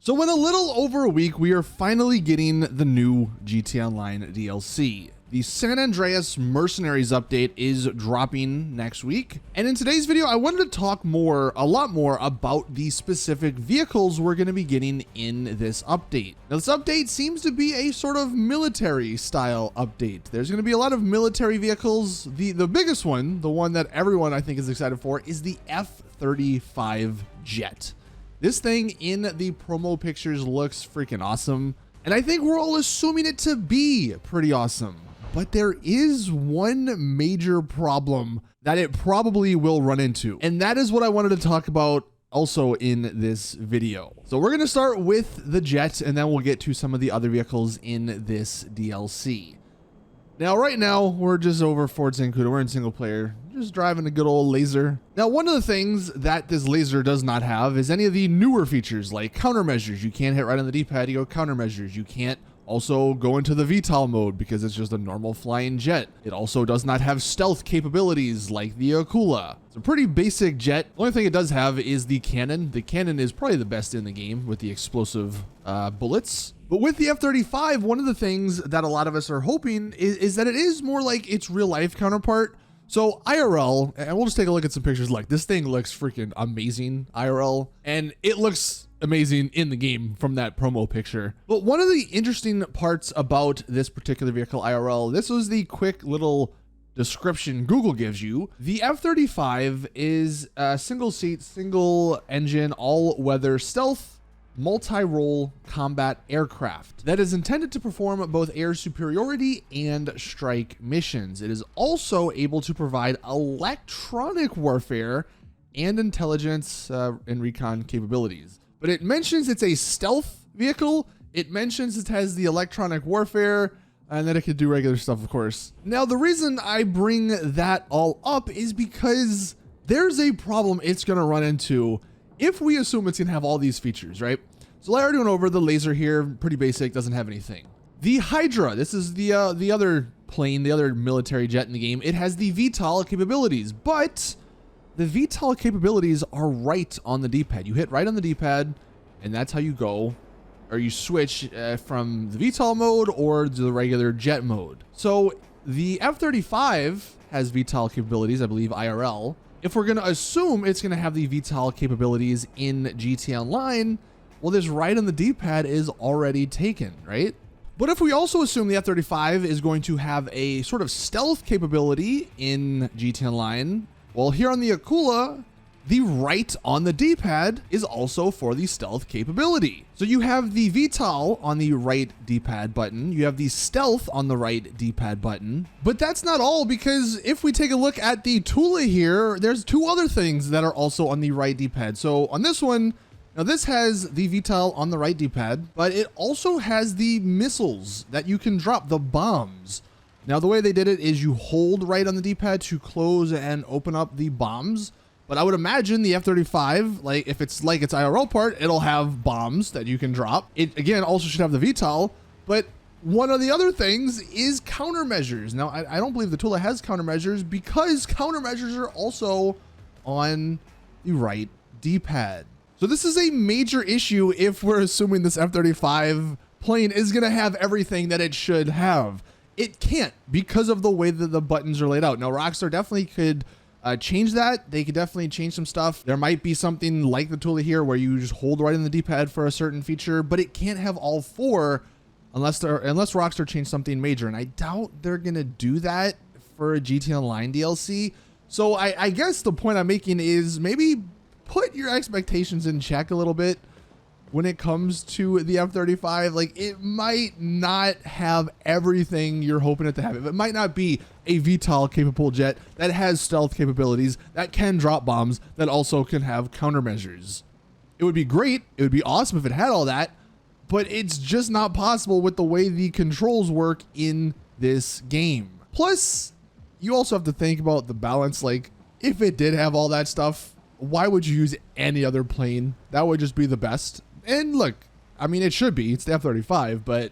So in a little over a week, we are finally getting the new GTA Online DLC. The San Andreas Mercenaries update is dropping next week. And in today's video, I wanted to talk a lot more about the specific vehicles we're going to be getting in this update. Now, this update seems to be a sort of military style update. There's going to be a lot of military vehicles. The biggest one, the one that everyone I think is excited for, is the F35 jet. This thing in the promo pictures looks freaking awesome. And I think we're all assuming it to be pretty awesome. But there is one major problem that it probably will run into. And that is what I wanted to talk about also in this video. So we're going to start with the jet, and then we'll get to some of the other vehicles in this DLC. Now, right now, we're just over Fort Zancudo. We're in single player, just driving a good old laser. Now, one of the things that this laser does not have is any of the newer features like countermeasures. You can't hit right on the D-pad, you go countermeasures. You can't also go into the VTOL mode because it's just a normal flying jet. It also does not have stealth capabilities like the Aquila. It's a pretty basic jet. The only thing it does have is the cannon. The cannon is probably the best in the game with the explosive bullets. But with the F-35, one of the things that a lot of us are hoping is that it is more like its real life counterpart. So IRL, and we'll just take a look at some pictures. Like, this thing looks freaking amazing IRL, and it looks amazing in the game from that promo picture. But one of the interesting parts about this particular vehicle IRL, this was the quick little description Google gives you. The F-35 is a single seat, single engine, all weather stealth multi-role combat aircraft that is intended to perform both air superiority and strike missions. It is also able to provide electronic warfare and intelligence and recon capabilities. But it mentions it's a stealth vehicle. It mentions it has the electronic warfare and that it could do regular stuff, of course. Now, the reason I bring that all up is because there's a problem it's going to run into if we assume it's going to have all these features, right? So I already went over the laser here, pretty basic, doesn't have anything. The Hydra, this is the other plane, the other military jet in the game. It has the VTOL capabilities, but the VTOL capabilities are right on the D-pad. You hit right on the D-pad, and that's how you go, or you switch from the VTOL mode or the regular jet mode. So the F-35 has VTOL capabilities, I believe IRL. If we're going to assume it's going to have the VTOL capabilities in GTA Online, well, this right on the D-pad is already taken, right? But if we also assume the F-35 is going to have a sort of stealth capability in GTA Online, well, here on the Aquila, the right on the D-pad is also for the stealth capability. So you have the VTOL on the right D-pad button, you have the stealth on the right D-pad button, but that's not all, because if we take a look at the Tula here, there's two other things that are also on the right D-pad. So on this one, now this has the VTOL on the right D-pad, but it also has the missiles that you can drop, the bombs. Now the way they did it is you hold right on the D-pad to close and open up the bombs. But I would imagine the F-35, like if it's like its IRL part, it'll have bombs that you can drop. It, again, also should have the VTOL. But one of the other things is countermeasures. Now, I don't believe the Tula has countermeasures because countermeasures are also on the right D-pad. So this is a major issue if we're assuming this F-35 plane is going to have everything that it should have. It can't because of the way that the buttons are laid out. Now, Rockstar definitely could change that. They could definitely change some stuff. There might be something like the Tula here where you just hold right in the D-pad for a certain feature, but it can't have all four unless Rockstar changed something major. And I doubt they're gonna do that for a GTA Online DLC. So I guess the point I'm making is maybe put your expectations in check a little bit when it comes to the F-35. Like, it might not have everything you're hoping it to have. It might not be a VTOL capable jet that has stealth capabilities, that can drop bombs, that also can have countermeasures. It would be great. It would be awesome if it had all that, but it's just not possible with the way the controls work in this game. Plus, you also have to think about the balance. Like, if it did have all that stuff, why would you use any other plane? That would just be the best. And look, I mean, it should be. It's the F-35, but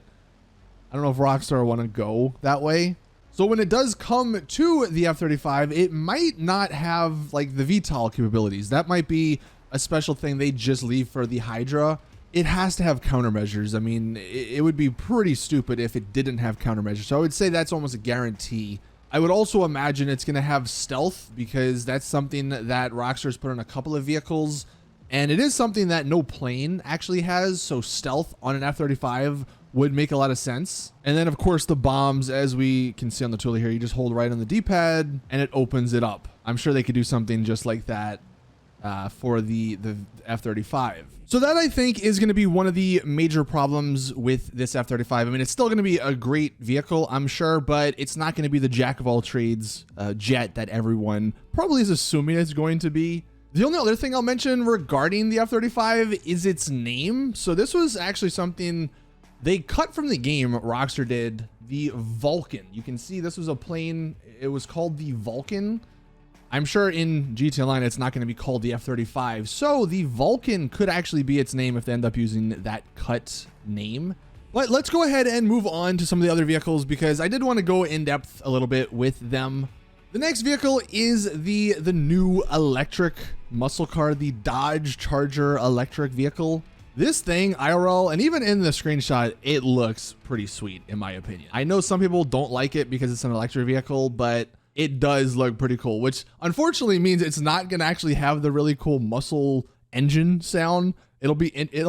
I don't know if Rockstar want to go that way. So when it does come to the F-35, it might not have like the VTOL capabilities. That might be a special thing they just leave for the Hydra. it has to have countermeasures. I mean, it would be pretty stupid if it didn't have countermeasures. So I would say that's almost a guarantee. I would also imagine it's going to have stealth, because that's something that Rockstar's put on a couple of vehicles, and it is something that no plane actually has. So stealth on an F-35 would make a lot of sense. And then of course the bombs, as we can see on the tool here, you just hold right on the D-pad and it opens it up. I'm sure they could do something just like that for the F-35. So that, I think, is going to be one of the major problems with this F-35. I mean, it's still going to be a great vehicle, I'm sure, but it's not going to be the jack of all trades jet that everyone probably is assuming it's going to be. The only other thing I'll mention regarding the F-35 is its name. So this was actually something they cut from the game, Rockstar did, the Vulcan. You can see this was a plane. It was called the Vulcan. I'm sure in GTA Online it's not going to be called the F-35. So the Vulcan could actually be its name if they end up using that cut name. But let's go ahead and move on to some of the other vehicles, because I did want to go in depth a little bit with them. The next vehicle is the new electric muscle car, the Dodge Charger electric vehicle. This thing, IRL, and even in the screenshot, it looks pretty sweet in my opinion. I know some people don't like it because it's an electric vehicle, but it does look pretty cool, which unfortunately means it's not going to actually have the really cool muscle engine sound. It'll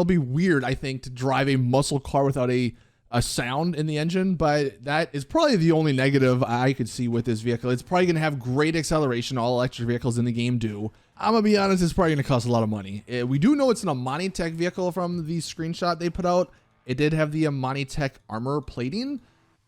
be weird, I think, to drive a muscle car without a sound in the engine, but that is probably the only negative I could see with this vehicle. It's probably going to have great acceleration. All electric vehicles in the game do. I'm going to be honest, it's probably going to cost a lot of money. We do know it's an Amani Tech vehicle from the screenshot they put out. It did have the Amani Tech armor plating.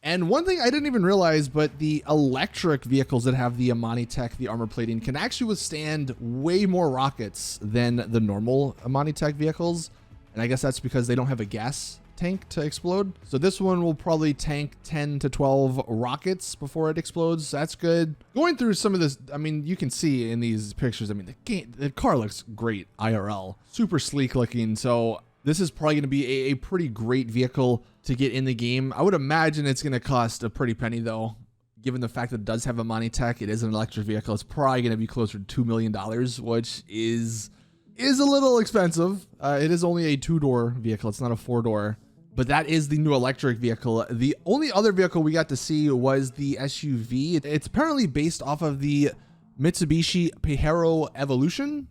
And one thing I didn't even realize, but the electric vehicles that have the Amani Tech, the armor plating, can actually withstand way more rockets than the normal Amani Tech vehicles. And I guess that's because they don't have a gas tank to explode. So this one will probably tank 10 to 12 rockets before it explodes. That's good. Going through some of this, I mean, you can see in these pictures, I mean, the car looks great IRL. Super sleek looking. So this is probably going to be a pretty great vehicle to get in the game. I would imagine it's going to cost a pretty penny though, given the fact that it does have a Amani Tech. It is an electric vehicle. It's probably going to be closer to $2 million, which is a little expensive. It is only a 2-door vehicle. It's not a 4-door, but that is the new electric vehicle. The only other vehicle we got to see was the SUV. It's apparently based off of the Mitsubishi Pajero Evolution,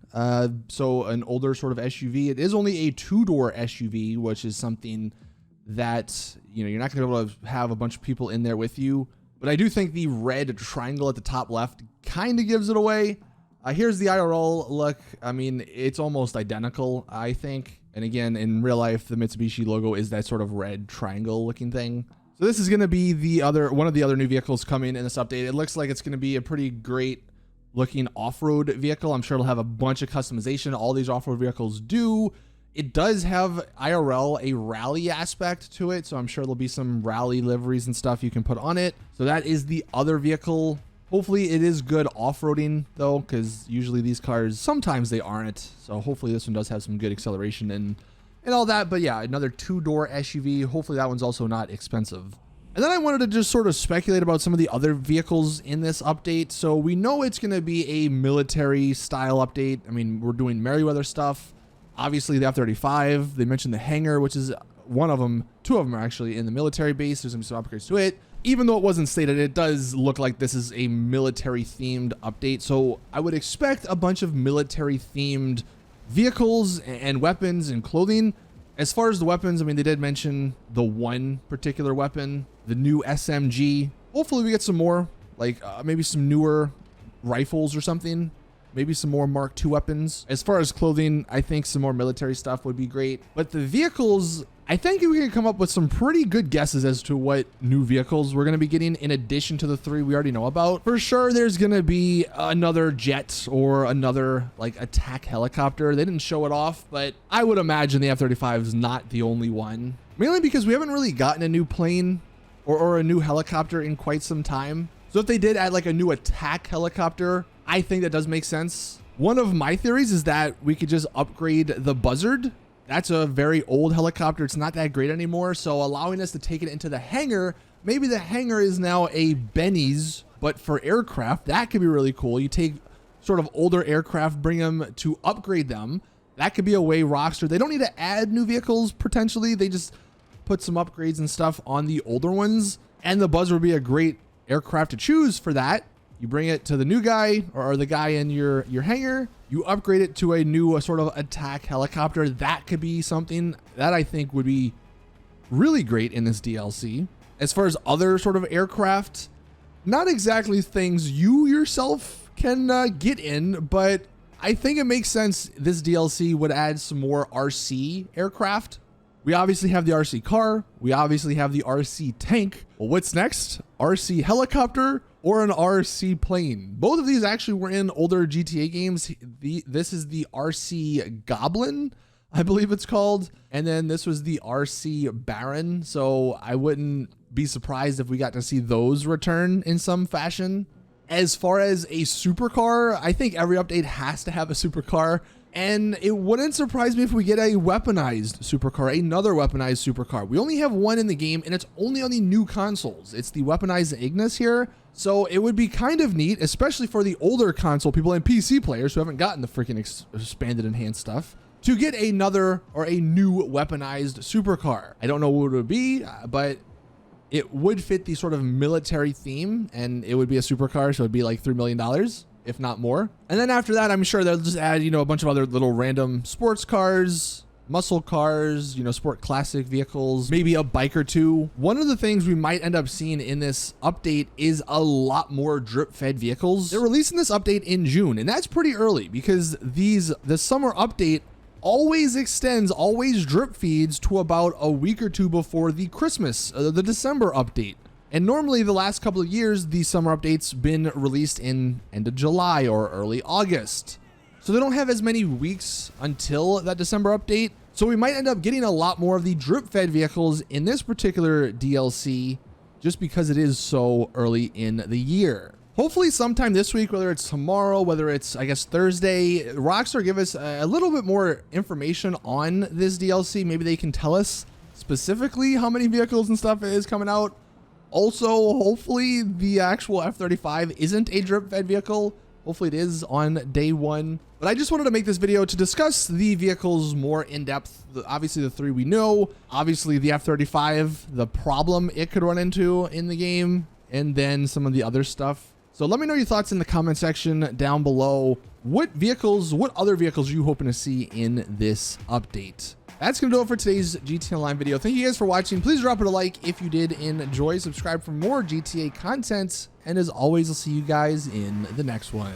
so an older sort of SUV. It is only a 2-door SUV, which is something that, you know, you're not going to be able to have a bunch of people in there with you. But I do think the red triangle at the top left kind of gives it away. Here's the IRL look. I mean, it's almost identical, I think. And again, in real life, the Mitsubishi logo is that sort of red triangle looking thing. So this is going to be one of the other new vehicles coming in this update. It looks like it's going to be a pretty great looking off-road vehicle. I'm sure it'll have a bunch of customization. All these off-road vehicles do. It does have IRL, a rally aspect to it. So I'm sure there'll be some rally liveries and stuff you can put on it. So that is the other vehicle. Hopefully it is good off-roading though, because usually these cars, sometimes they aren't. So hopefully this one does have some good acceleration and all that. But yeah, another 2-door SUV. Hopefully that one's also not expensive. And then I wanted to just sort of speculate about some of the other vehicles in this update. So we know it's going to be a military style update. I mean, we're doing Merryweather stuff. Obviously the F-35, they mentioned the hangar, which is one of them. 2 of them are actually in the military base. There's going to be some upgrades to it. Even though it wasn't stated, it does look like this is a military themed update. So I would expect a bunch of military themed vehicles and weapons and clothing. As far as the weapons, I mean, they did mention the one particular weapon, the new SMG. Hopefully we get some more, like maybe some newer rifles or something. Maybe some more Mark II weapons. As far as clothing, I think some more military stuff would be great. But the vehicles, I think we can come up with some pretty good guesses as to what new vehicles we're going to be getting in addition to the 3 we already know about. For sure, there's going to be another jet or another like attack helicopter. They didn't show it off, but I would imagine the F-35 is not the only one. Mainly because we haven't really gotten a new plane or a new helicopter in quite some time. So if they did add like a new attack helicopter, I think that does make sense. One of my theories is that we could just upgrade the Buzzard. That's a very old helicopter. It's not that great anymore. So allowing us to take it into the hangar, maybe the hangar is now a Benny's, but for aircraft, that could be really cool. You take sort of older aircraft, bring them to upgrade them. That could be a way Rockstar, they don't need to add new vehicles potentially. They just put some upgrades and stuff on the older ones. And the Buzzer would be a great aircraft to choose for that. You bring it to the new guy or the guy in your hangar. You upgrade it to a new sort of attack helicopter. That could be something that I think would be really great in this DLC. As far as other sort of aircraft, not exactly things you yourself can get in, but I think it makes sense this DLC would add some more RC aircraft. We obviously have the RC car. We obviously have the RC tank. Well, what's next? RC helicopter or an RC plane? Both of these actually were in older GTA games. This is the RC Goblin, I believe it's called. And then this was the RC Baron. So I wouldn't be surprised if we got to see those return in some fashion. As far as a supercar, I think every update has to have a supercar. And it wouldn't surprise me if we get a weaponized supercar, another weaponized supercar. We only have one in the game, and it's only on the new consoles. It's the weaponized Ignis here. So it would be kind of neat, especially for the older console people and PC players who haven't gotten the freaking expanded enhanced stuff, to get another or a new weaponized supercar. I don't know what it would be, but it would fit the sort of military theme, and it would be a supercar, so it'd be like $3 million. If not more. And then after that, I'm sure they'll just add, a bunch of other little random sports cars, muscle cars, sport classic vehicles, maybe a bike or two. One of the things we might end up seeing in this update is a lot more drip fed vehicles. They're releasing this update in June, and that's pretty early because the summer update always drip feeds to about a week or two before the the December update. And normally the last couple of years, the summer updates been released in end of July or early August. So they don't have as many weeks until that December update. So we might end up getting a lot more of the drip fed vehicles in this particular DLC just because it is so early in the year. Hopefully sometime this week, whether it's tomorrow, whether it's, I guess, Thursday, Rockstar give us a little bit more information on this DLC. Maybe they can tell us specifically how many vehicles and stuff is coming out. Also, hopefully the actual F35 isn't a drip fed vehicle. Hopefully it is on day one. But I just wanted to make this video to discuss the vehicles more in depth. Obviously the three we know, obviously the F35, the problem it could run into in the game, and then some of the other stuff. So let me know your thoughts in the comment section down below. What other vehicles are you hoping to see in this update? That's going to do it for today's GTA Online video. Thank you guys for watching. Please drop it a like if you did enjoy. Subscribe for more GTA content. And as always, I'll see you guys in the next one.